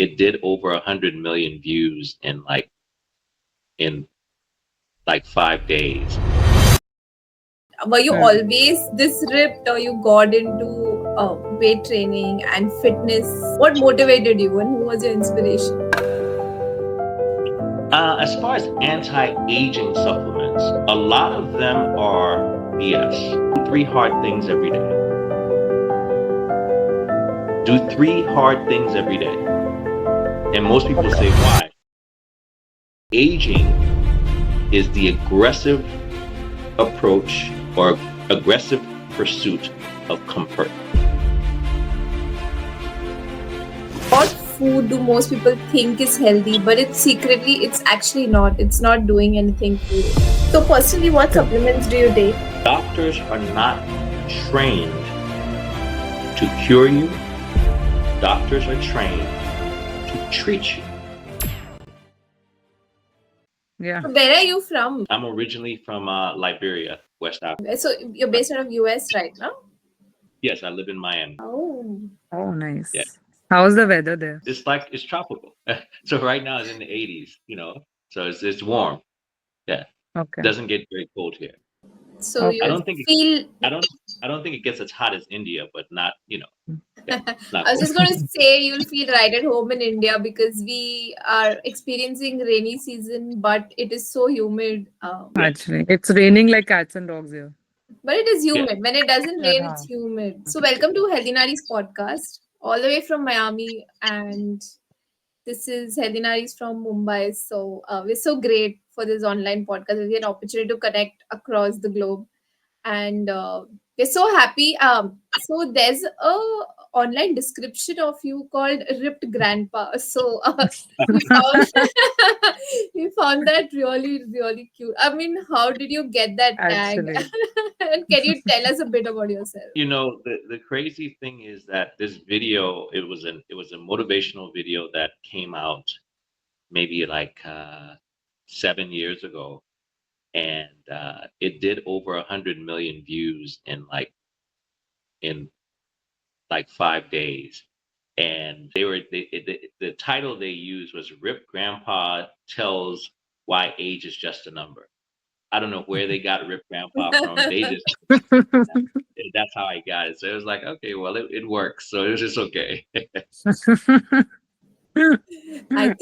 It did over 100 million views in like 5 days. Were you always this ripped, or you got into weight training and fitness? What motivated you, and who was your inspiration? As far as anti-aging supplements, a lot of them are BS. Do three hard things every day. Do three hard things every day. And most people say, why? Aging is the aggressive approach or aggressive pursuit of comfort. What food do most people think is healthy, but it's actually not. It's not doing anything for you. So personally, what supplements do you take? Doctors are not trained to cure you. Doctors are trained to treat you. Yeah. So where are you from? I'm originally from Liberia, West Africa. So you're based out of US right now? Yes, I live in Miami. Oh. Oh, nice. Yeah. How's the weather there? It's tropical. So right now it's in the 80s, so it's warm. Yeah. Okay. Doesn't get very cold here. So Okay. you I don't think feel. I don't think it gets as hot as India, but not, not I was cold. just going to say you'll feel right at home in India because we are experiencing rainy season, but it is so humid. Yeah. Actually, it's raining like cats and dogs here. But it is Yeah. humid. When it doesn't rain, Yeah. it's humid. So welcome to Healthy Nari's podcast, all the way from Miami, and this is Healthy Nari's from Mumbai. So we're so great for this online podcast. We get an opportunity to connect across the globe, and we're so happy. So there's a online description of you called ripped grandpa. So we found we found that really cute. I mean, how did you get that tag? Actually. And can you tell us a bit about yourself? The crazy thing is that this video, it was a motivational video that came out maybe like 7 years ago, and it did over 100 million views in like 5 days. And the title they used was "Rip Grandpa Tells Why Age is Just a Number." I don't know where they got Rip Grandpa from. They just that's how I got it. So it was like, okay, well, it works, so it was just okay. I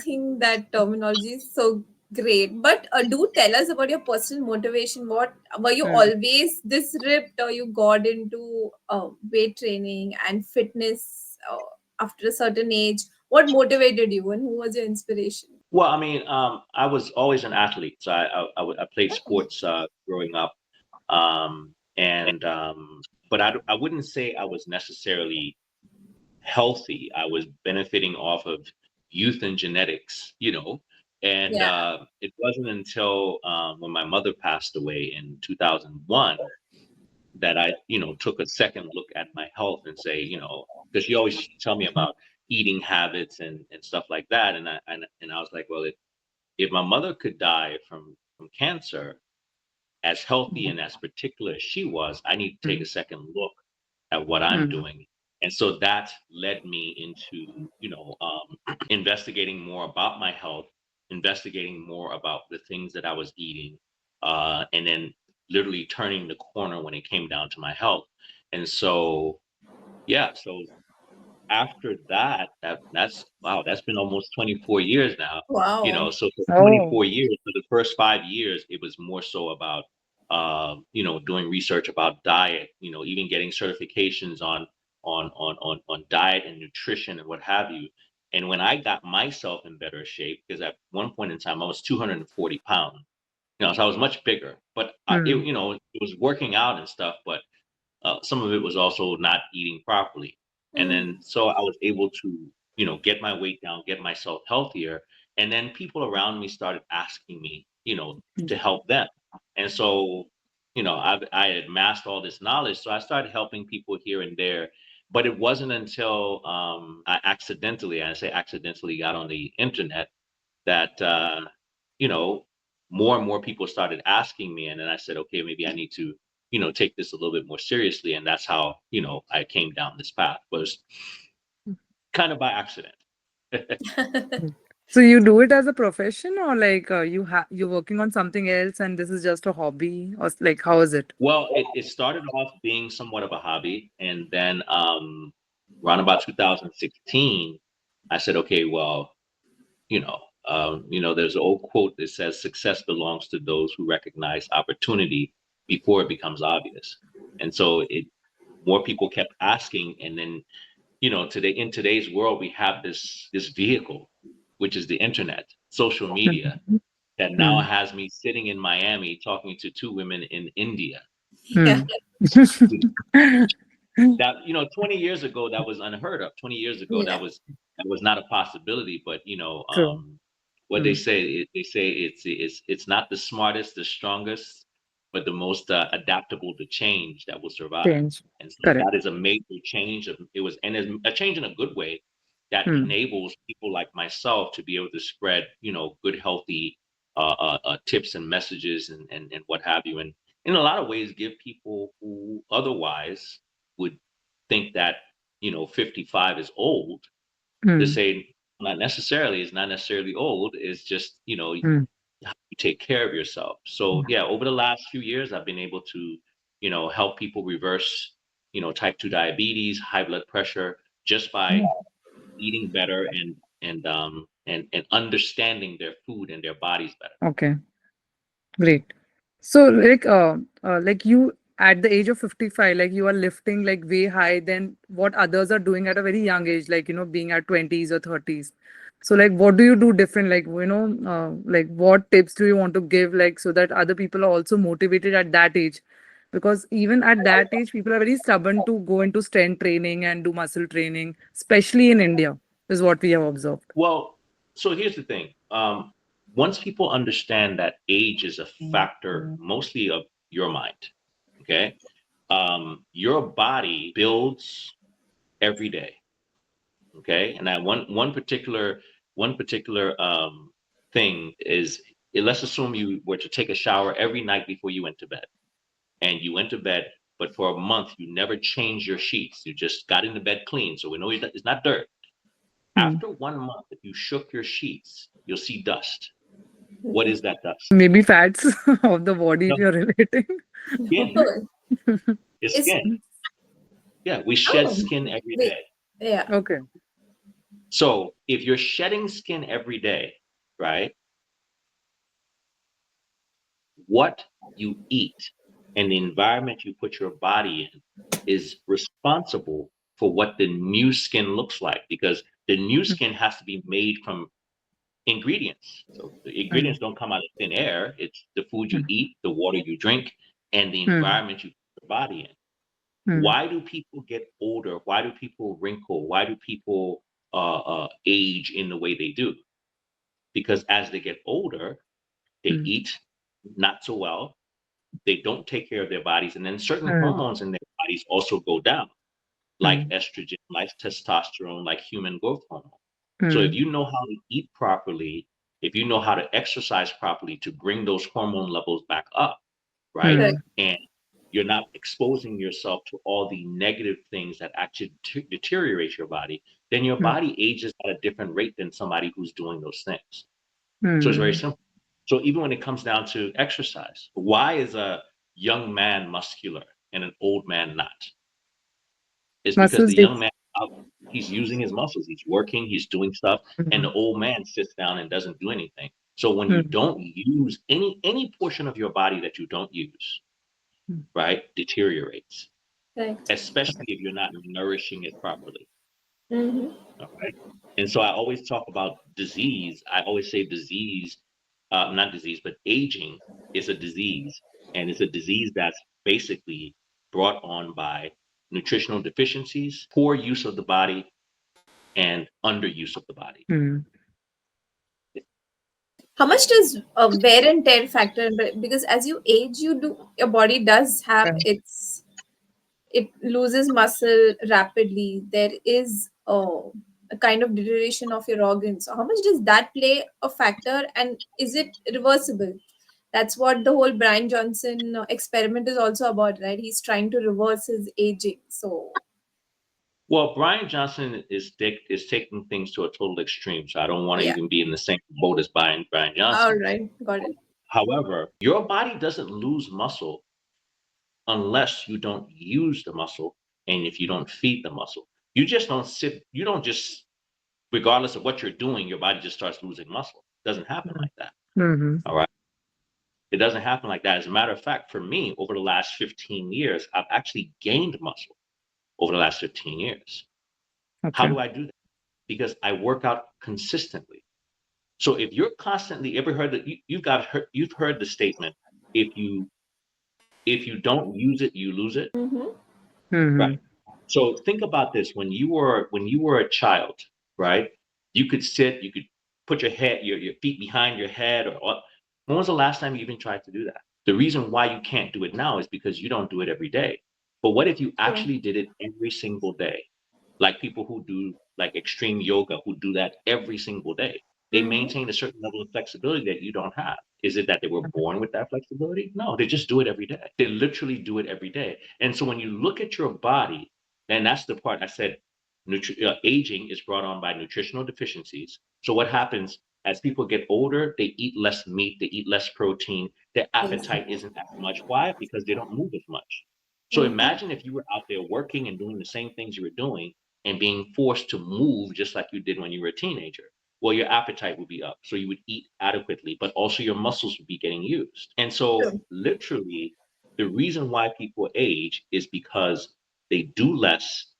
think that terminology is so great. But do tell us about your personal motivation. What were you always this ripped, or you got into weight training and fitness after a certain age? What motivated you, and who was your inspiration? Well, I mean, I was always an athlete, so I played sports growing up, and but I wouldn't say I was necessarily healthy. I was benefiting off of youth and genetics. And Yeah. it wasn't until when my mother passed away in 2001 that I took a second look at my health and say, because she always used to tell me about eating habits and stuff like that, and I was like, well, if my mother could die from cancer, as healthy and as particular as she was, I need to take a second look at what I'm doing. And so that led me into investigating more about my health, investigating more about the things that I was eating, and then literally turning the corner when it came down to my health. And so, yeah, so after that's wow, that's been almost 24 years now. Wow. So for Oh, 24 years, for the first 5 years, it was more so about doing research about diet, even getting certifications on diet and nutrition and what have you. And when I got myself in better shape, because at one point in time I was 240 pounds, so I was much bigger, but it was working out and stuff, but some of it was also not eating properly. And then so I was able to get my weight down, get myself healthier. And then people around me started asking me to help them. And so I had amassed all this knowledge. So I started helping people here and there. But it wasn't until I say accidentally, got on the internet that, you know, more and more people started asking me. And then I said, okay, maybe I need to take this a little bit more seriously. And that's how I came down this path, was kind of by accident. So you do it as a profession, or like you're working on something else and this is just a hobby, or like how is it? Well, it started off being somewhat of a hobby, and then around about 2016, I said, okay, well, there's an old quote that says success belongs to those who recognize opportunity before it becomes obvious. And so more people kept asking, and then today in today's world we have this vehicle, which is the internet, social media, Mhm. that now Hmm. has me sitting in Miami talking to two women in India. Yeah. Hmm. That 20 years ago that was unheard of. 20 years ago Yeah. that was not a possibility. But True. what they Hmm. say, they say it's not the smartest, the strongest, but the most adaptable to change that will survive. Change. And so Correct. that is a major change. And it's a change in a good way that Hmm. enables people like myself to be able to spread good, healthy tips and messages and what have you, and in a lot of ways give people who otherwise would think that 55 is old, to Hmm. say not necessarily, is not necessarily old. It's just Hmm. you take care of yourself. So yeah, over the last few years I've been able to help people reverse type 2 diabetes, high blood pressure, just by eating better and understanding their food and their bodies better. Okay. Great. So like you at the age of 55, like you are lifting like way high than what others are doing at a very young age, like being at 20s or 30s. So like what do you do different? Like like what tips do you want to give, like so that other people are also motivated at that age? Because even at that age, people are very stubborn to go into strength training and do muscle training, especially in India, is what we have observed. Well, so here's the thing. Once people understand that age is a factor mostly of your mind, okay? Your body builds every day, okay? And that one particular thing is, let's assume you were to take a shower every night before you went to bed, and you went to bed, but for a month you never changed your sheets. You just got into bed clean, so we know it's not dirt. Hmm. After 1 month, if you shook your sheets, you'll see dust. What is that dust? Maybe fats of the body if No, you're relating. skin. Oh, It's it's skin. Yeah, we shed oh skin every wait. day. Yeah. Okay. So if you're shedding skin every day, right, what you eat and the environment you put your body in is responsible for what the new skin looks like, because the new skin has to be made from ingredients. So the Mm, ingredients don't come out of thin air. It's the food you mm, eat, the water you drink, and the mm, environment you put your body in. mm, Why do people get older? Why do people wrinkle? Why do people age in the way they do? Because as they get older, they mm, eat not so well. They don't take care of their bodies, and then certain mm, hormones in their bodies also go down, like mm, estrogen, like testosterone, like human growth hormone. So if mm, you know how to eat properly, if you know how to exercise properly to bring those hormone levels back up, right? Correct. mm, And you're not exposing yourself to all the negative things that actually deteriorate your body, then your mm, body ages at a different rate than somebody who's doing those things. So it's very mm. simple. So even when it comes down to exercise, why is a young man muscular and an old man not? It's because Muscles the deep. young man out, he's using his muscles, he's working, he's doing stuff, and Mm, the old man sits down and doesn't do anything. So when you mm, don't use any portion of your body that you don't use, mm. right, deteriorates, Right. especially if you're not nourishing it properly. Mm-hmm. All right. And so I always talk about disease. I always say disease, not disease, but aging is a disease. And it's a disease that's basically brought on by nutritional deficiencies, poor use of the body, and underuse of the body. Mm. How much does wear and tear factor in? Because as you age, your body does have Yeah. it loses muscle rapidly. There is a kind of deterioration of your organs. So how much does that play a factor, and is it reversible? That's what the whole Brian Johnson experiment is also about, right? He's trying to reverse his aging. So Well, Brian Johnson is taking things to a total extreme, so I don't want to Yeah. even be in the same boat as Brian All Johnson. right. Got it. However, your body doesn't lose muscle unless you don't use the muscle and if you don't feed the muscle. You just don't sit, you don't just, regardless of what you're doing, your body just starts losing muscle. It doesn't happen like that. Mm-hmm. All right. It doesn't happen like that. As a matter of fact, for me, over the last 15 years, I've actually gained muscle over the last 15 years. How Okay. do I do that? Because I work out consistently. So if you're constantly ever heard that you've heard the statement, if you don't use it, you lose it. Mm-hmm. Mm-hmm. Right. So think about this: when you were a child, right? You could sit, you could put your feet behind your head, or when was the last time you even tried to do that? The reason why you can't do it now is because you don't do it every day. But what if you True. actually did it every single day? Like people who do like extreme yoga, who do that every single day. They Mm-hmm. maintain a certain level of flexibility that you don't have. Is it that they were born with that flexibility? No, they just do it every day. They literally do it every day. And so when you look at your body, and that's the part I said, aging is brought on by nutritional deficiencies. So what happens as people get older, they eat less meat, they eat less protein, their Yes. appetite isn't as much. Why? Because they don't move as much. So Mm-hmm. imagine if you were out there working and doing the same things you were doing and being forced to move just like you did when you were a teenager. Well, your appetite would be up. So you would eat adequately, but also your muscles would be getting used. And so, True. literally, the reason why people age is because they do less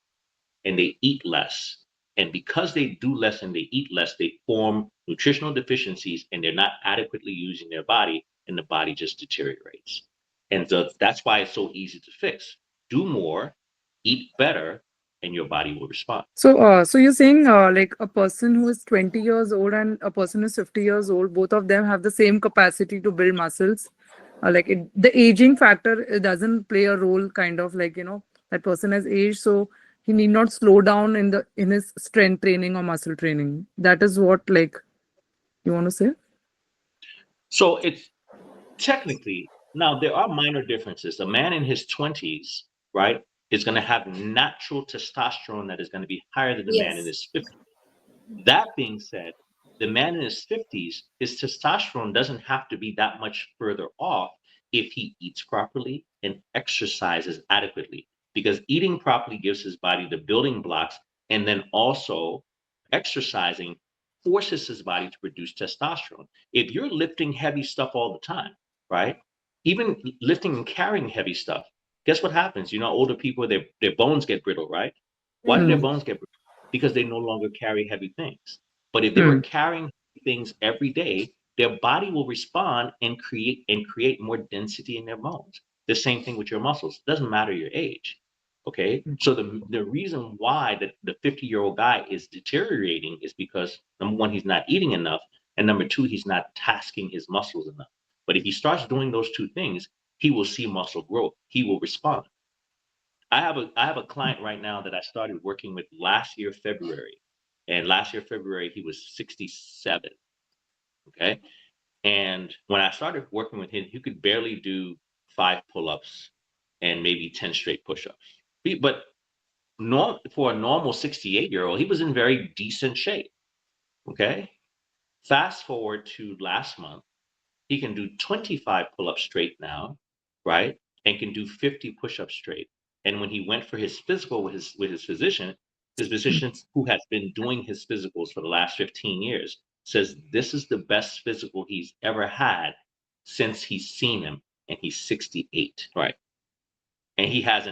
and they eat less. And because they do less and they eat less, they form nutritional deficiencies and they're not adequately using their body, and the body just deteriorates. And so that's why it's so easy to fix. Do more, eat better, and your body will respond. So you're saying like a person who is 20 years old and a person who is 50 years old, both of them have the same capacity to build muscles. The aging factor, it doesn't play a role, kind of like, that person has aged, so he need not slow down in his strength training or muscle training. That is what, like, you want to say? So it's technically, now there are minor differences. A man in his 20s, right, is going to have natural testosterone that is going to be higher than the man in Yes. his 50s. That being said, the man in his 50s, his testosterone doesn't have to be that much further off if he eats properly and exercises adequately, because eating properly gives his body the building blocks, and then also exercising forces his body to produce testosterone. If you're lifting heavy stuff all the time, right? Even lifting and carrying heavy stuff, guess what happens? Older people, their bones get brittle, right? Why do their Mm-hmm. Hmm. bones get brittle? Because they no longer carry heavy things. But if they were Hmm. carrying things every day, their body will respond and create more density in their bones. The same thing with your muscles. It doesn't matter your age. Okay. So the reason why the 50-year-old guy is deteriorating is because number one, he's not eating enough, and number two, he's not tasking his muscles enough. But if he starts doing those two things, he will see muscle growth. He will respond. I have a client right now that I started working with last year February, and last year February he was 67. Okay, and when I started working with him, he could barely do 5 pull-ups and maybe 10 straight push-ups. But for a normal 68-year-old, he was in very decent shape. Okay, fast forward to last month. He can do 25 pull-ups straight now, right? And can do 50 push-ups straight. And when he went for his physical with his physician who has been doing his physicals for the last 15 years says this is the best physical he's ever had since he's seen him, and he's 68, right? And he has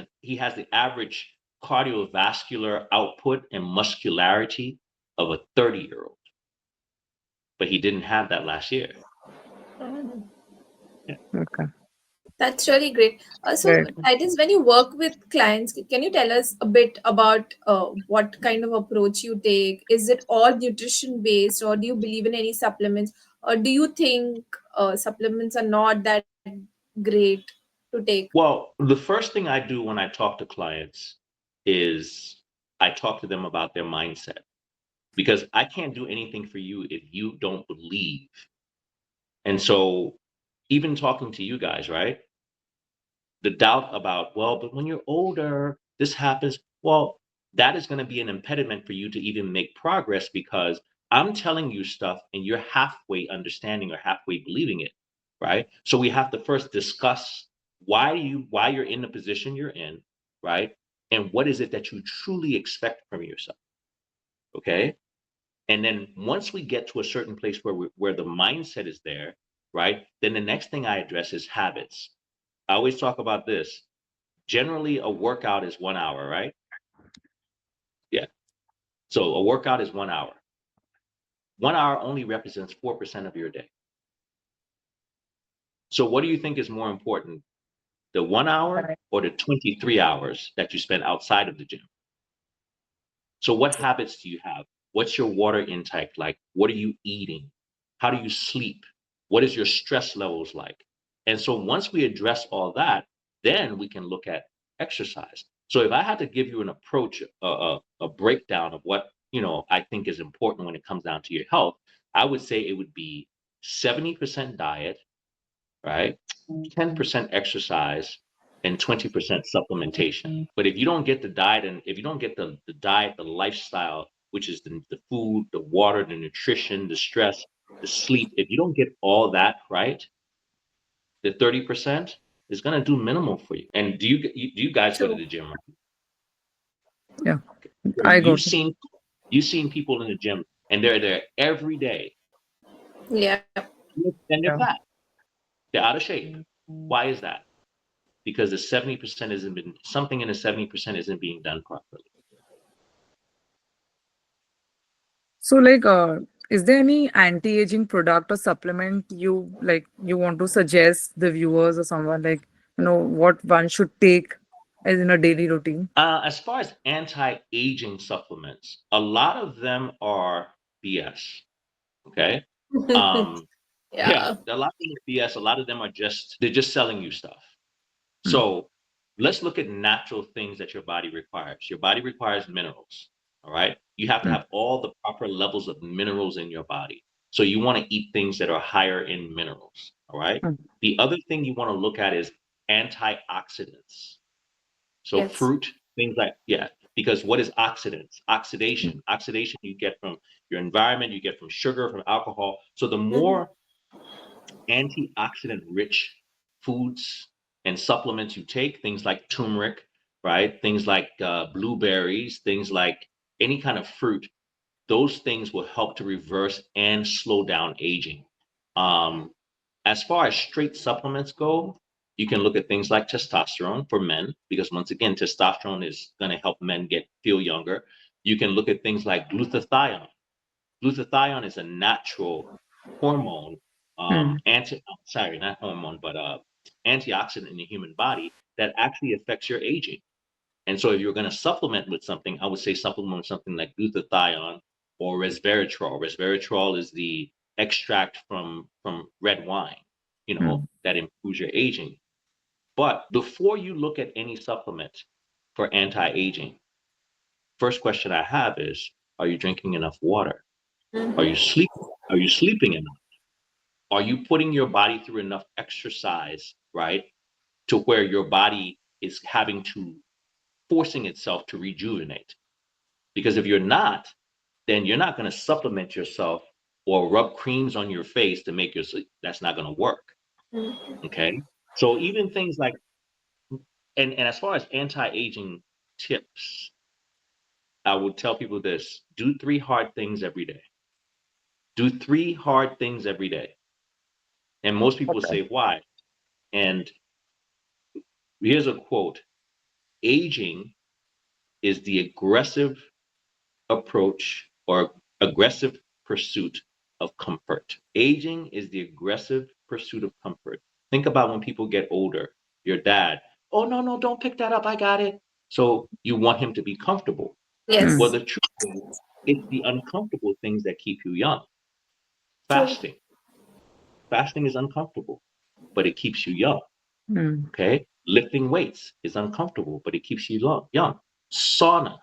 the average cardiovascular output and muscularity of a 30-year-old, but he didn't have that last year. Yeah. Okay. That's really great. So, Right. Titus, when you work with clients, can you tell us a bit about what kind of approach you take? Is it all nutrition based, or do you believe in any supplements, or do you think supplements are not that great to take? Well, the first thing I do when I talk to clients is I talk to them about their mindset, because I can't do anything for you if you don't believe. And so, even talking to you guys, right? The doubt about, well, but when you're older, this happens. Well, that is going to be an impediment for you to even make progress, because I'm telling you stuff and you're halfway understanding or halfway believing it, right? So we have to first discuss why you're in the position you're in, right? And what is it that you truly expect from yourself, okay? And then once we get to a certain place where the mindset is there, right? Then the next thing I address is habits. I always talk about this. Generally, a workout is 1 hour, right? Yeah. So a workout is 1 hour. 1 hour only represents 4% of your day. So what do you think is more important, the 1 hour or the 23 hours that you spend outside of the gym? So what habits do you have? What's your water intake like? What are you eating? How do you sleep? What is your stress levels like? And so once we address all that, then we can look at exercise. So if I had to give you an approach, a breakdown of what, I think is important when it comes down to your health, I would say it would be 70% diet, right? 10% exercise and 20% supplementation. But if you don't get the diet, and if you don't get the diet, the lifestyle, which is the food, the water, the nutrition, the stress, the sleep, if you don't get all that right, the 30% is going to do minimal for you. And do you guys go to True. the gym, right? Yeah, So I you've got it. seen you've seen people in the gym and they're there every day Yeah. and they're Yeah. fat. They're out of shape. Why is that? Because the 70% isn't been something in the 70% isn't being done properly. So, like, is there any anti-aging product or supplement you want to suggest the viewers or someone, like, what one should take as in a daily routine? As far as anti-aging supplements, a lot of them are BS. Okay. Um, yeah, Yeah. a lot of them are BS. A lot of them are they're just selling you stuff. Hmm. So let's look at natural things that your body requires. Your body requires minerals. All right. You have to Hmm. have all the proper levels of minerals in your body. So you want to eat things that are higher in minerals. All right. Hmm. The other thing you want to look at is antioxidants. So Yes. fruit, things like, yeah, because what is oxidants? Hmm. Oxidation. Oxidation you get from your environment, you get from sugar, from alcohol. So the Mhm. more antioxidant rich foods and supplements you take, things like turmeric, right? Things like blueberries, things like any kind of fruit, those things will help to reverse and slow down aging. Um, as far as straight supplements go, you can look at things like testosterone for men, because once again, testosterone is going to help men feel younger. You can look at things like glutathione. Glutathione is a natural hormone, Hmm. sorry, not hormone, but antioxidant in the human body that actually affects your aging. And so if you're going to supplement with something, I would say supplement with something like glutathione or resveratrol. Resveratrol is the extract from red wine, Hmm. that improves your aging. But before you look at any supplement for anti-aging, first question I have is, are you drinking enough water? Are you Mhm. sleeping? Are you sleeping enough? Are you putting your body through enough exercise, right? To where your body is having to forcing itself to rejuvenate. Because if you're not, then you're not going to supplement yourself or rub creams on your face to make your sleep. That's not going to work. Mhm. Okay. So even things like, and as far as anti-aging tips, I would tell people this: do 3 hard things every day. Do 3 hard things every day. And most people Okay. say, why? And here's a quote: aging is the aggressive approach or aggressive pursuit of comfort. Aging is the aggressive pursuit of comfort. Think about when people get older. Your dad, oh, no, no, don't pick that up. I got it. So you want him to be comfortable. Hmm. Well, Yes. the truth is, it's the uncomfortable things that keep you young. True. Fasting. Fasting is uncomfortable, but it keeps you young. Hmm. Okay. Lifting weights is uncomfortable, but it keeps you young. Sauna,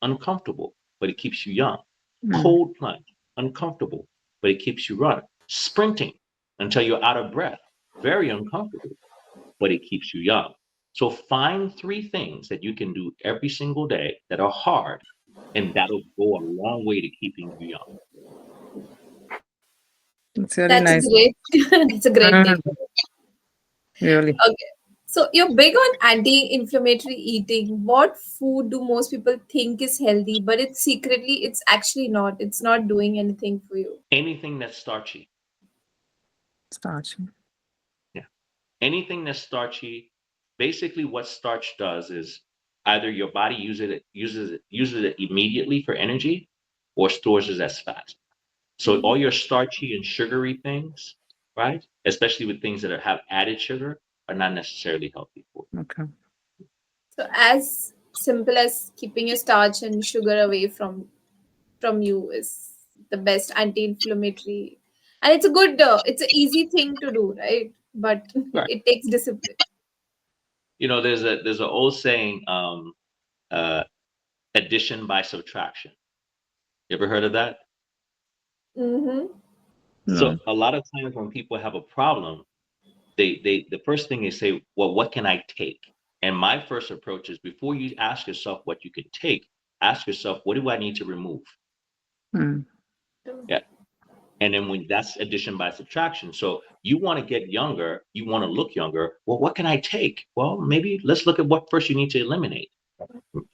uncomfortable, but it keeps you young. Hmm. Cold plunge, uncomfortable, but it keeps you running. Sprinting until you're out of breath, very uncomfortable, but it keeps you young. So find 3 things that you can do every single day that are hard, and that'll go a long way to keeping you young. It's really That's a nice. great, that's a great Mm, take. really. Okay. So you're big on anti-inflammatory eating. What food do most people think is healthy, but it's actually not. It's not doing anything for you. Anything that's starchy. Starch. Yeah. Anything that's starchy. Basically, what starch does is either your body uses it immediately for energy, or stores it as fat. So all your starchy and sugary things, right? Especially with things that have added sugar, are not necessarily healthy for you. Okay. So as simple as keeping your starch and sugar away from you is the best anti-inflammatory, and it's a good, it's an easy thing to do, right? But Right. it takes discipline. There's an old saying, uh, addition by subtraction. You ever heard of that? Mm-hmm. So No. a lot of times when people have a problem, they the first thing they say, well, what can I take? And my first approach is, before you ask yourself what you can take, ask yourself, what do I need to remove? Mm. Yeah. And then when that's addition by subtraction. So you want to get younger, you want to look younger. Well, what can I take? Well, maybe let's look at what first you need to eliminate.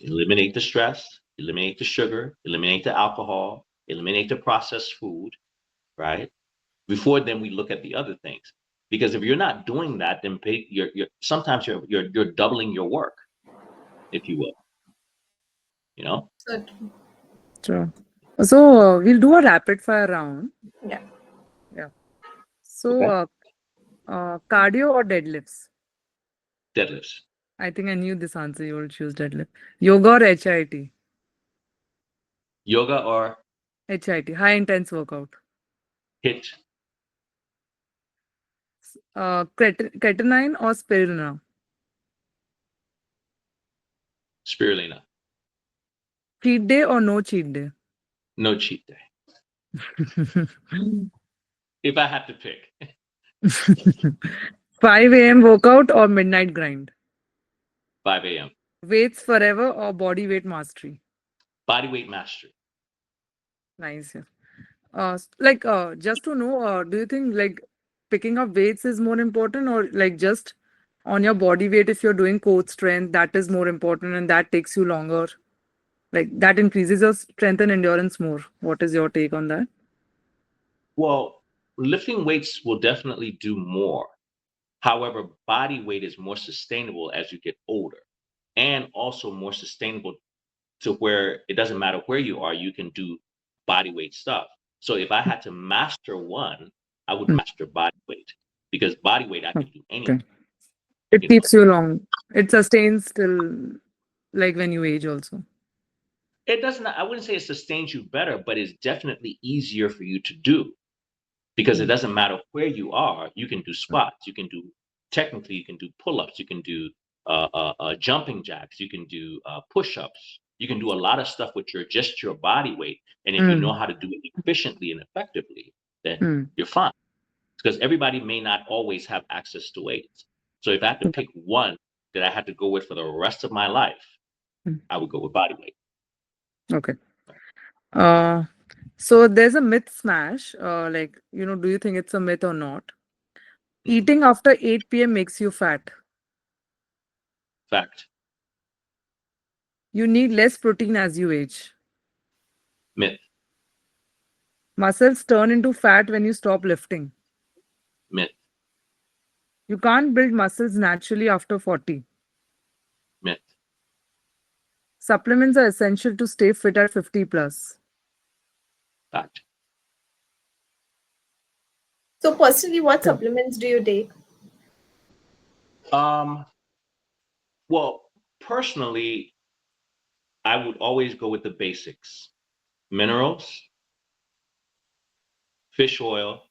Eliminate the stress, eliminate the sugar, eliminate the alcohol, eliminate the processed food, right? Before then we look at the other things. Because if you're not doing that, then you're sometimes you're doubling your work, if you will, you know? So, Sure. So we'll do a rapid fire round. yeah. Yeah. So Okay. cardio or deadlifts? Deadlifts. I think I knew this answer. You will choose deadlift. Yoga or HIT? Yoga or HIT, high intense workout. hit Creatinine or spirulina? spirulina. Cheat day or no cheat day? No cheat day. If I had to pick, 5 a.m. workout or midnight grind? 5 a.m. Weights forever or body weight mastery? Body weight mastery. Nice. Yeah. Just to know, do you think like picking up weights is more important, or like just on your body weight, if you're doing core strength, that is more important and that takes you longer? Like that increases your strength and endurance more. What is your take on that? Well, lifting weights will definitely do more. However, body weight is more sustainable as you get older, and also more sustainable to where it doesn't matter where you are, you can do body weight stuff. So if I had to master one, I would Mm, master body weight, because body weight I can do anything, okay. It you know. keeps you long. It sustains till like when you age also. It doesn't, I wouldn't say it sustains you better, but it's definitely easier for you to do, because it Mm, doesn't matter where you are. You can do squats, you can do, technically you can do pull-ups, you can do jumping jacks, you can do push-ups, you can do a lot of stuff with your body weight. And if you know mm, how to do it efficiently and effectively, then mm. you're fine, because everybody may not always have access to weights. So if I had to Yeah. pick one that I had to go with for the rest of my life, Mm. I would go with body weight. Okay. Uh, so there's a myth smash. Do you think it's a myth or not? Mhm. Eating after 8 p.m. makes you fat. Fact. You need less protein as you age. Myth. Muscles turn into fat when you stop lifting. Myth. You can't build muscles naturally after 40. Myth. Supplements are essential to stay fit at 50 plus. Fact. So personally, what Yeah. supplements do you take? um well, personally, I would always go with the basics: minerals, fish oil,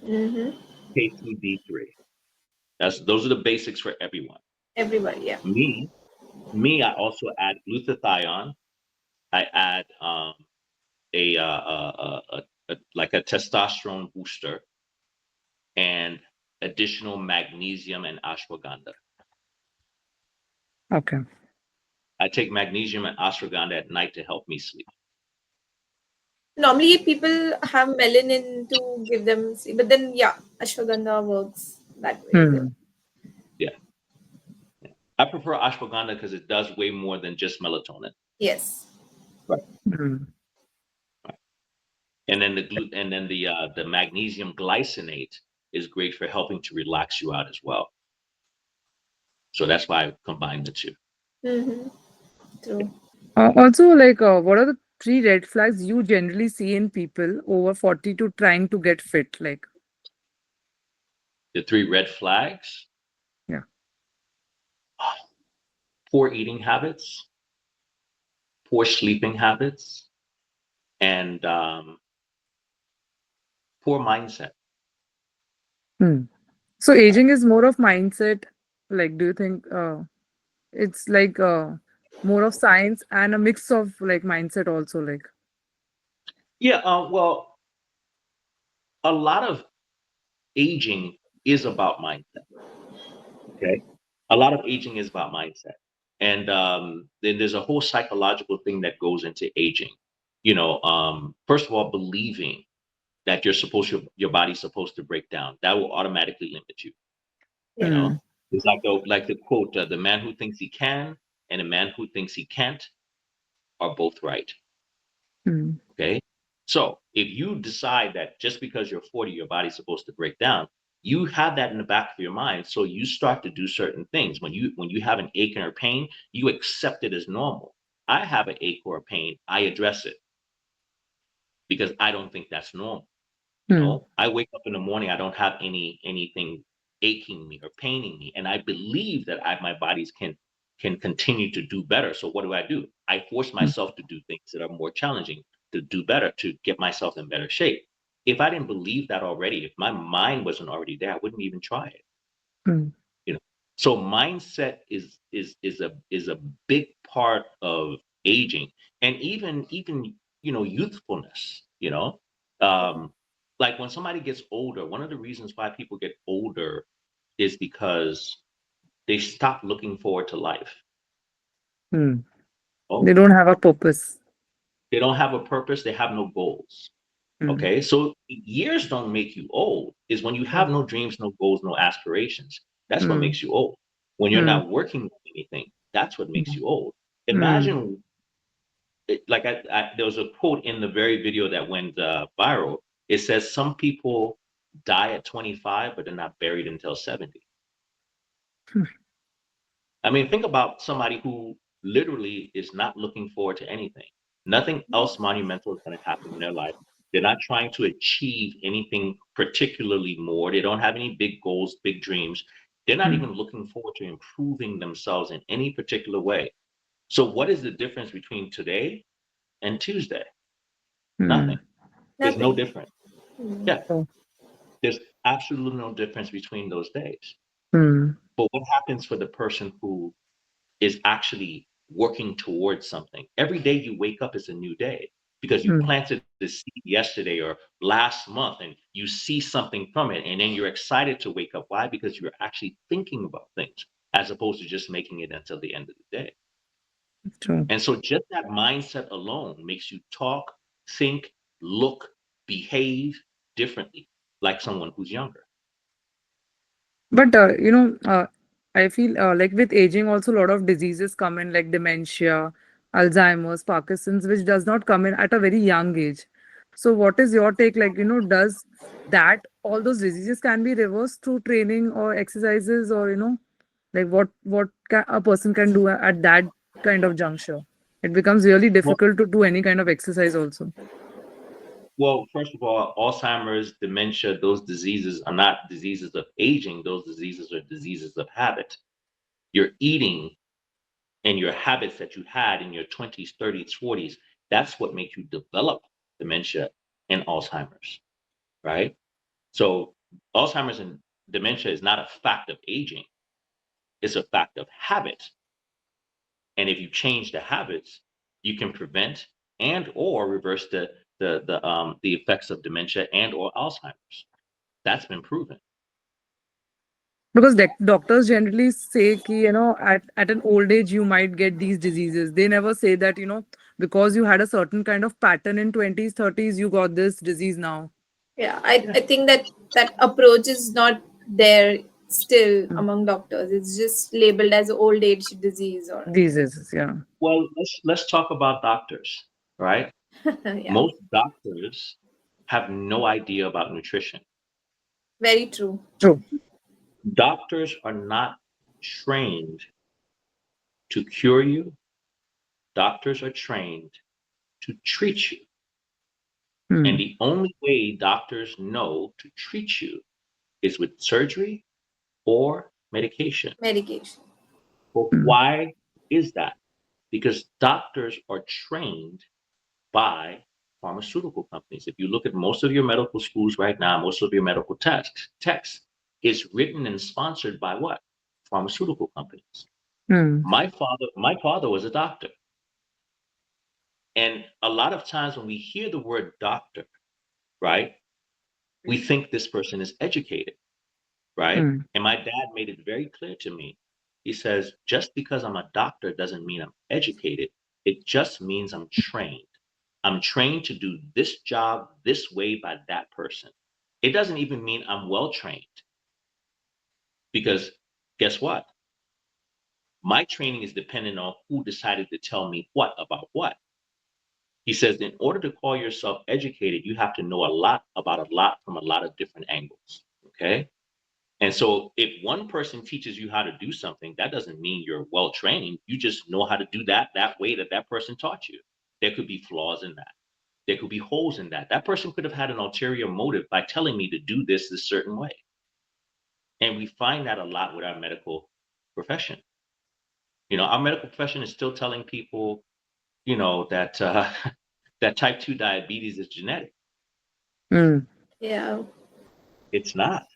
Mm-hmm. KTB3. Those are the basics for everyone. Everybody, yeah. Me, me, I also add glutathione. I add like a testosterone booster, and additional magnesium and ashwagandha. Okay. I take magnesium and ashwagandha at night to help me sleep. Normally, people have melanin to give them, but then yeah, ashwagandha works that way. Hmm. Yeah. I prefer ashwagandha because it does way more than just melatonin. Yes. Right. Hmm. And then the magnesium glycinate is great for helping to relax you out as well. So that's why I combine the two. Mm-hmm. True. Also, what are the three red flags you generally see in people over 40 to trying to get fit? Like, The three red flags: yeah. poor eating habits, poor sleeping habits, and poor mindset. Hmm. So aging is more of mindset. Like, do you think it's more of science and a mix of like mindset also? Like, Yeah, well, a lot of aging is about mindset. Okay, a lot of aging is about mindset, and then there's a whole psychological thing that goes into aging. First of all, believing that your body's supposed to break down, that will automatically limit you. You Yeah. hmm. know, it's like the quote: "The man who thinks he can and the man who thinks he can't are both right." Hmm. Okay. So if you decide that just because you're 40, your body's supposed to break down, you have that in the back of your mind. So you start to do certain things. When you have an ache or pain, you accept it as normal. I have an ache or a pain, I address it because I don't think that's normal. Hmm. I wake up in the morning, I don't have anything aching me or paining me, and I believe that my bodies can continue to do better. So what do? I force Hmm. myself to do things that are more challenging to do better, to get myself in better shape. If I didn't believe that already, if my mind wasn't already there, I wouldn't even try it. Hmm. you know so mindset is a big part of aging, and even youthfulness. um like when somebody gets older, one of the reasons why people get older is because they stop looking forward to life. Hmm. They Oh, don't have a purpose. they don't have a purpose, they have no goals. Hmm. Okay, so years don't make you old. Is when you have no dreams, no goals, no aspirations. That's what Hmm. makes you old. When you're Hmm. not working on anything, that's what makes Hmm. you old. Hmm. Imagine, like there was a quote in the very video that went viral. It says some people die at 25, but they're not buried until 70. I mean, think about somebody who literally is not looking forward to anything. Nothing else monumental is going to happen in their life. They're not trying to achieve anything particularly more. They don't have any big goals, big dreams. They're not Hmm. even looking forward to improving themselves in any particular way. So, what is the difference between today and Tuesday? Hmm. Nothing. There's no Nothing. difference. Hmm. Yeah, Oh. there's absolutely no difference between those days. Hmm. But what happens for the person who is actually working towards something? Every day you wake up is a new day because you Hmm. planted the seed yesterday or last month and you see something from it. And then you're excited to wake up. Why? Because you're actually thinking about things as opposed to just making it until the end of the day. True. And so just that mindset alone makes you talk, think, look, behave differently like someone who's younger. But I feel like with aging, also a lot of diseases come in, like dementia, Alzheimer's, Parkinson's, which does not come in at a very young age. So, what is your take? Like, does that all those diseases can be reversed through training or exercises, or like a person can do at that kind of juncture? It becomes really Well, difficult to do any kind of exercise, also. well, first of all, Alzheimer's, dementia, those diseases are not diseases of aging. Those diseases are diseases of habit. Your eating and your habits that you had in your 20s, 30s, 40s, that's what makes you develop dementia and Alzheimer's, right? So Alzheimer's and dementia is not a fact of aging, it's a fact of habit. And if you change the habits, you can prevent and or reverse the effects of dementia and or Alzheimer's. That's been proven. Because doctors generally say ki, at an old age you might get these diseases. They never say that, because you had a certain kind of pattern in 20s, 30s, you got this disease now. Yeah, I think that approach is not there still Mm. among doctors. It's just labeled as old age disease or Diseases, yeah. Well, let's talk about doctors, right? yeah, Most doctors have no idea about nutrition. very true. True. Doctors are not trained to cure you. Doctors are trained to treat you. And Hmm. the only way doctors know to treat you is with surgery or medication. Medication. But Hmm. why is that? Because doctors are trained by pharmaceutical companies. If you look at most of your medical schools right now, most of your medical text is written and sponsored by what? Pharmaceutical companies. Hmm. My father was a doctor. And a lot of times when we hear the word doctor, right, we think this person is educated, right? Hmm. And my dad made it very clear to me. He says, just because I'm a doctor doesn't mean I'm educated. It just means I'm trained. I'm trained to do this job this way by that person. It doesn't even mean I'm well trained because guess what? My training is dependent on who decided to tell me what about what. He says, in order to call yourself educated, you have to know a lot about a lot from a lot of different angles. Okay. And so if one person teaches you how to do something, that doesn't mean you're well trained. You just know how to do that way that person taught you. There could be flaws in that. There could be holes in that. That person could have had an ulterior motive by telling me to do this certain way. And we find that a lot with our medical profession. Our medical profession is still telling people, that that type 2 diabetes is genetic. Hmm. Yeah. It's not.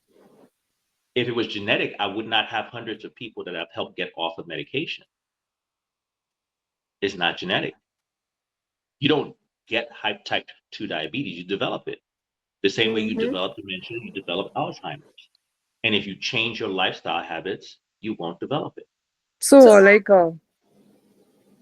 If it was genetic, I would not have hundreds of people that I've helped get off of medication. It's not genetic. You don't get type 2 diabetes, you develop it. The same way you Mm-hmm. develop dementia, you develop Alzheimer's. And if you change your lifestyle habits, you won't develop it. So, So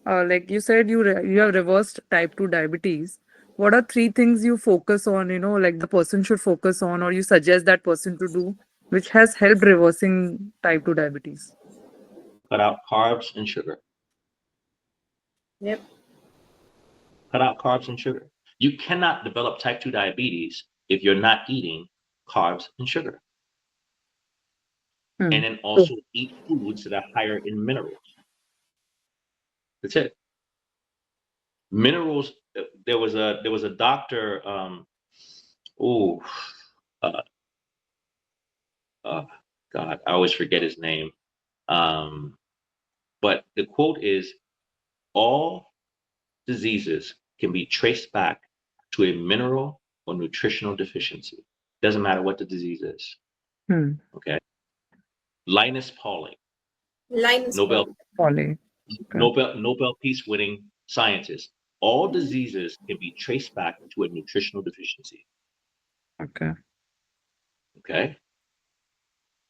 like you said, you have reversed type 2 diabetes. What are three things you focus on, like the person should focus on, or you suggest that person to do, which has helped reversing type 2 diabetes? Cut out carbs and sugar. yep. Cut out carbs and sugar. You cannot develop type 2 diabetes if you're not eating carbs and sugar. Hmm. And then True. also eat foods that are higher in minerals. That's it. Minerals. There was a doctor. Oh, uh, uh, God, I always forget his name. Um, but the quote is, "All diseases can be traced back to a mineral or nutritional deficiency. Doesn't matter what the disease is." Hmm. Okay. Linus Pauling, Linus Nobel Paul. Poly. Okay. Nobel Peace winning scientist. All diseases can be traced back to a nutritional deficiency. Okay. Okay.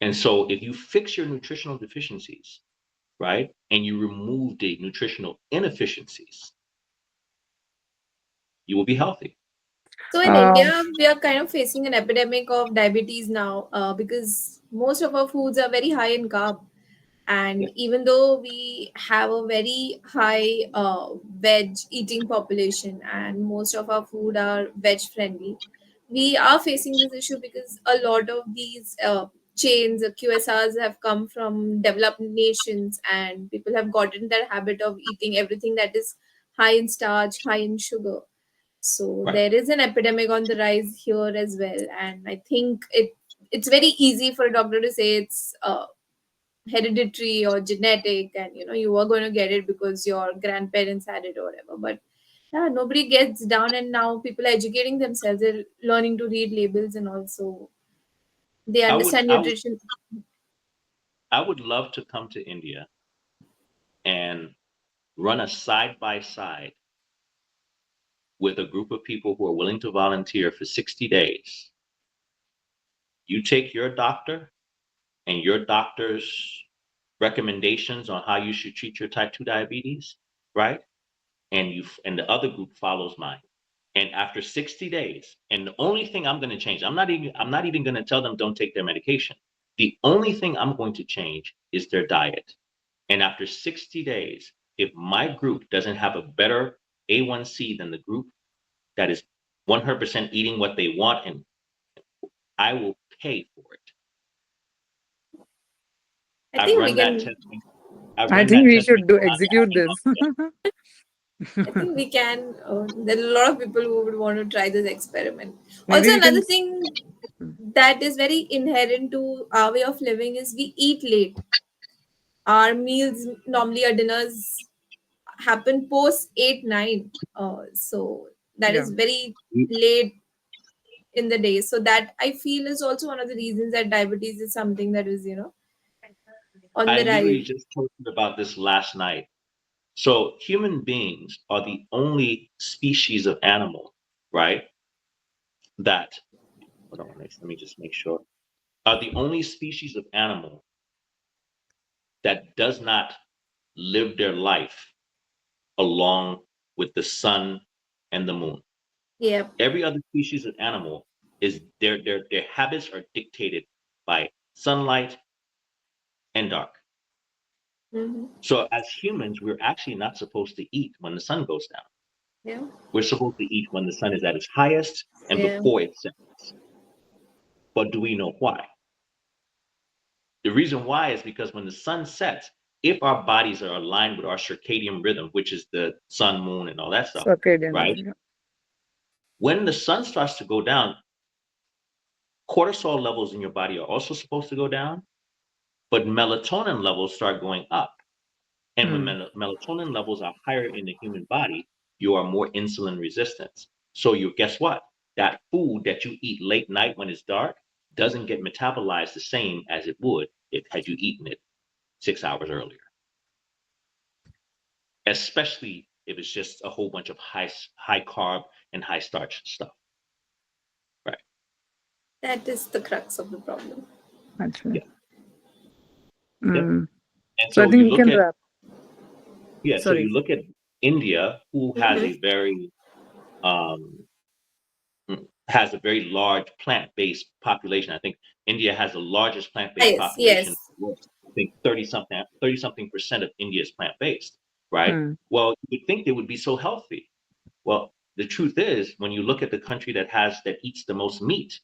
And so if you fix your nutritional deficiencies, right, and you remove the nutritional inefficiencies, you will be healthy. So in Um, India, we are kind of facing an epidemic of diabetes now because most of our foods are very high in carb. Yeah. And even though we have a very high veg eating population and most of our food are veg friendly, we are facing this issue because a lot of these chains, QSRs, have come from developed nations, and people have gotten that habit of eating everything that is high in starch, high in sugar. So Right. there is an epidemic on the rise here as well, and I think it's very easy for a doctor to say it's hereditary or genetic, and you are going to get it because your grandparents had it or whatever. But yeah, nobody gets down, and now people are educating themselves. They're learning to read labels, and also they I would understand I would nutrition. I would love to come to India and run a side by side with a group of people who are willing to volunteer for 60 days. You take your doctor and your doctor's recommendations on how you should treat your type 2 diabetes, right? And the other group follows mine. And after 60 days, and the only thing I'm going to change, I'm not even going to tell them don't take their medication. The only thing I'm going to change is their diet. And after 60 days, if my group doesn't have a better A1C than the group that is 100% eating what they want, and I will pay for it. I I've think we run that can. test. I've I run think that we test should do before. execute this. I think we can. There are a lot of people who would want to try this experiment. Maybe Also, we can. another thing that is very inherent to our way of living is we eat late. Our meals, normally our dinners, happen post 8 9. So that Yeah. is very late in the day. So that I feel is also one of the reasons that diabetes is something that is, on I the literally rise. just told you about this last night. So human beings are the only species of animal, right? That, hold on, let me just make sure. Are the only species of animal that does not live their life along with the sun and the moon. Yeah. Every other species of animal is their habits are dictated by sunlight and dark. Hmm. So as humans, we're actually not supposed to eat when the sun goes down. Yeah. We're supposed to eat when the sun is at its highest and Yeah. before it sets. But do we know why? The reason why is because when the sun sets, if our bodies are aligned with our circadian rhythm, which is the sun, moon, and all that stuff, Circadian right? rhythm. When the sun starts to go down, cortisol levels in your body are also supposed to go down, but melatonin levels start going up. And when Hmm. melatonin levels are higher in the human body, you are more insulin resistant. So you guess what? That food that you eat late night when it's dark doesn't get metabolized the same as it would if had you eaten it 6 hours earlier. Especially if it's just a whole bunch of high carb and high starch stuff. Right. That is the crux of the problem. Actually. Yeah. Yep. Mm. And So I so think you we look can at wrap. so Sorry. you look at India, who has Hmm. a very um, has a very large plant-based population. I think India has the largest plant-based Yes. population in Yes. the world. I think 30-something% of India is plant-based, right? Hmm. Well, you would think they would be so healthy. Well, the truth is, when you look at the country that eats the most meat,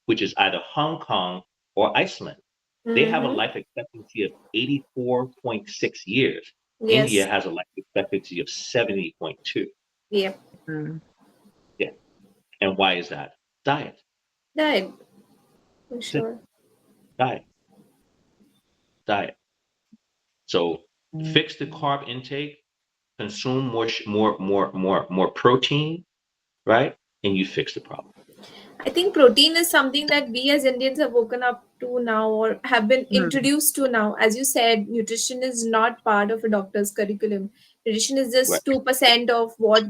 which is either Hong Kong or Iceland, they have a Hmm. life expectancy of 84.6 years. India Yes. has a life expectancy of 70.2. Yep. Hmm. Yeah. And why is that? Diet. Diet. For That's it. sure. Diet. Diet. So fix the carb intake, consume more protein, right? And you fix the problem. I think protein is something that we as Indians have woken up to now or have been Hmm. introduced to now. As you said, nutrition is not part of a doctor's curriculum. Nutrition is Right. just 2% of what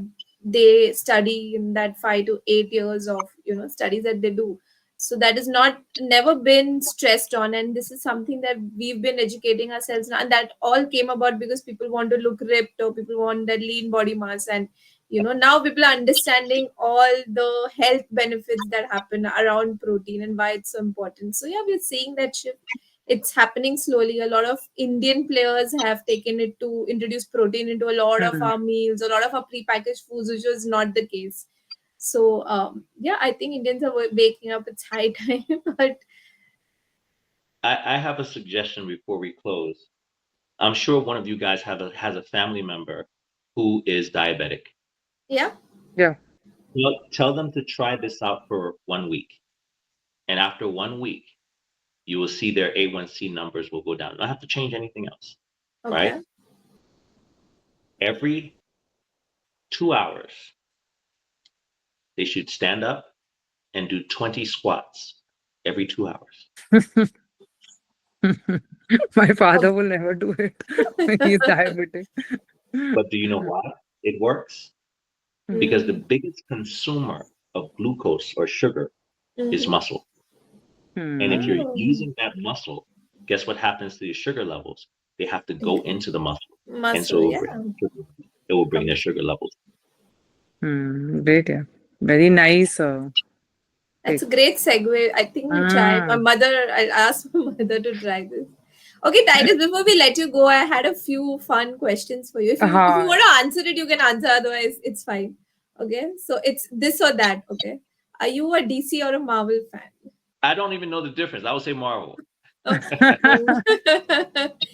they study in that 5 to 8 years of studies that they do. So that is not never been stressed on, and this is something that we've been educating ourselves on. And that all came about because people want to look ripped or people want that lean body mass, and now people are understanding all the health benefits that happen around protein and why it's so important. So yeah, we're seeing that shift. It's happening slowly. A lot of Indian players have taken it to introduce protein into a lot of Hmm. our meals, a lot of our prepackaged foods, which was not the case. So yeah, I think Indians are waking up. It's high time. But I have a suggestion before we close. I'm sure one of you guys has a family member who is diabetic. yeah. Yeah. Well, tell them to try this out for 1 week. And after 1 week, you will see their A1C numbers will go down. You don't have to change anything else, right? Okay. Every 2 hours, they should stand up and do 20 squats every 2 hours. My father will never do it. He's diabetic. But do you know why it works? Because the Mm-hmm. biggest consumer of glucose or sugar is Mm-hmm. muscle. And if Hmm. you're Oh. using that muscle, guess what happens to your sugar levels? They have to go into the muscle, and so Muscle, yeah. it will bring their sugar levels. Great, yeah. Very nice. That's a great segue. I think we'll try. Ah, I'll ask my mother to try this. Okay, Titus, before we let you go, I had a few fun questions for you. If you want to answer it, you can answer, otherwise it's fine. Okay. So it's this or that. Okay. Are you a DC or a Marvel fan? I don't even know the difference. I would say Marvel. Okay.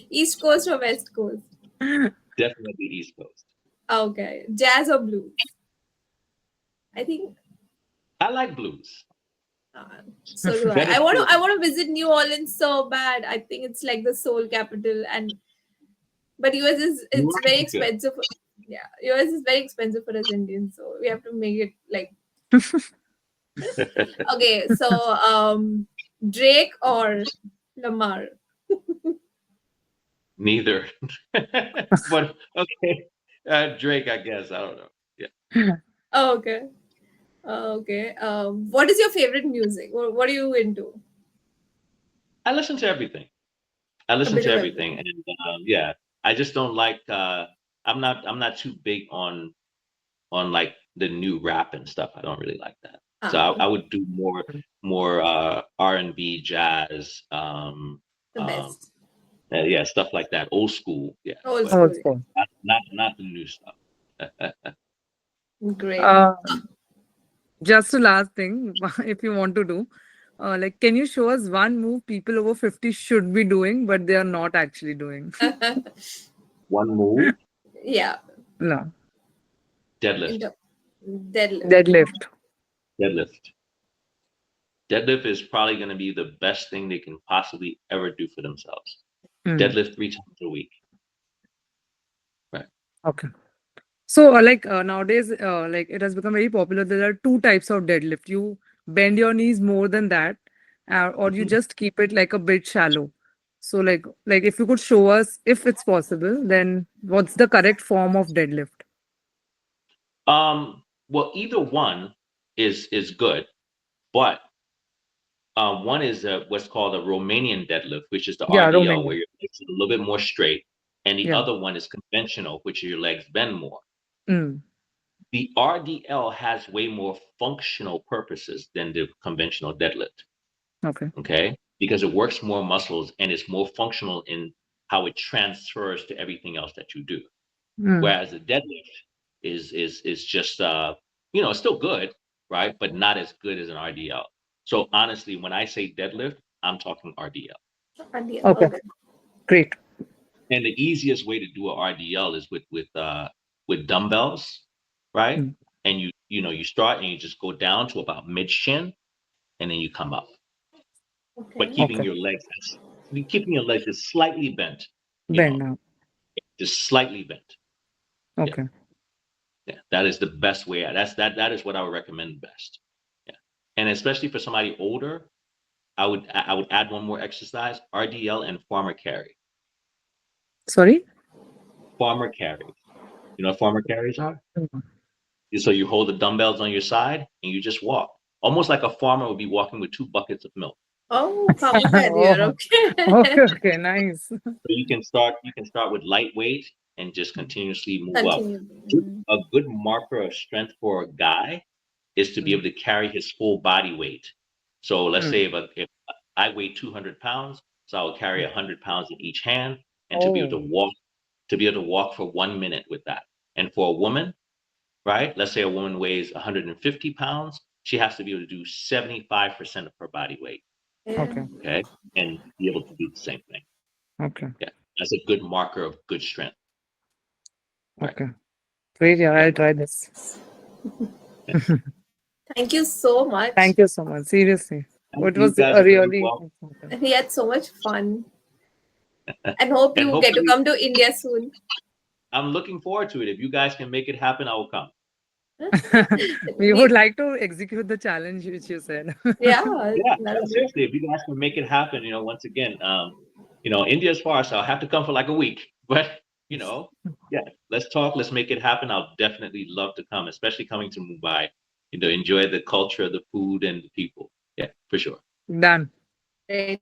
East Coast or West Coast? Definitely East Coast. Okay. Jazz or blues? I think I like blues. so do I. That is I want true. to I want to visit New Orleans so bad. I think it's like the soul capital, and but US is New it's very Orleans is good. expensive. Yeah, US is very expensive for us Indians, so we have to make it like okay. So Drake or Lamar? Neither. But okay. Drake, I guess. I don't know. Oh, okay. Okay. What is your favorite music? What are you into? I listen to everything. I A listen bit to of everything, everything. and yeah, I just don't like. I'm not too big on like the new rap and stuff. I don't really like that. So I Ah, would do more R&B, jazz, the best. yeah, stuff like that, old school. Yeah, Old but school. also. not the new stuff. Great. Uh, just a last thing, if you want to do, like, can you show us one move people over 50 should be doing, but they are not actually doing? One move, Yeah. No, deadlift. Into deadlift. deadlift. Deadlift. Deadlift is probably going to be the best thing they can possibly ever do for themselves. Hmm. Deadlift 3 times a week. Right. Okay. So, like nowadays, like it has become very popular. There are two types of deadlift. You bend your knees more than that, or you Mhm. just keep it like a bit shallow. So, like if you could show us if it's possible, then what's the correct form of deadlift? Well, either one is good, but one is what's called a Romanian deadlift, which is the Yeah, RDL, where Romanian. your legs are a little bit more straight, and the Yeah. other one is conventional, which your legs bend more. Mm. The RDL has way more functional purposes than the conventional deadlift. Okay. Okay, because it works more muscles and it's more functional in how it transfers to everything else that you do. Mm. Whereas the deadlift is just it's still good, right? But not as good as an RDL. So honestly, when I say deadlift, I'm talking RDL. Ideal. Okay. Okay. Great. And the easiest way to do an RDL is with dumbbells, right? Mm. And you start and you just go down to about mid shin, and then you come up, but Okay. Okay. keeping your legs just slightly bent, you Bend know, now. just slightly bent. Yeah, Okay. yeah. That is the best way. That is what I would recommend best. Yeah. And especially for somebody older, I would add one more exercise, RDL and farmer carry. Sorry. Farmer carry. You know what farmer carries are? Mm. So you hold the dumbbells on your side and you just walk. Almost like a farmer would be walking with 2 buckets of milk. Oh, farmer carrier. Oh, okay. Okay. Okay. Nice. So you can start with lightweight and just continuously move up. Continue. A good marker of strength for a guy is to be Mm. able to carry his full body weight. So let's Mm. say if I weigh 200 pounds, so I will carry 100 pounds in each hand, and Oh. to be able to walk for 1 minute with that. And for a woman, right? Let's say a woman weighs 150 pounds, she has to be able to do 75% of her body weight, Yeah. Okay. okay, and be able to do the same thing. Okay. Yeah, that's a good marker of good strength, right? Okay. Great. Yeah, Yeah. I'll try this. Yeah. Thank you so much. Thank you so much. Seriously. And It you was guys a are very really welcome, informative. We had so much fun. And hope and you get to hopefully, come to India soon. I'm looking forward to it. If you guys can make it happen, I will come. We would We, like to execute the challenge which you said. yeah, Yeah, that'll be seriously, if you guys can make it happen, once again, India's far, so I'll have to come for like a week. But yeah, let's talk, let's make it happen. I'll definitely love to come, especially coming to Mumbai, enjoy the culture, the food, and the people. Yeah, for sure. Done. great.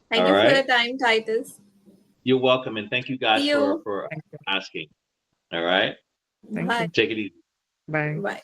Thank All you for right. your time, Titus. You're welcome, and thank you guys See you. for Thank you. asking. All right. Thank Bye. you. Take it easy. Bye. Bye.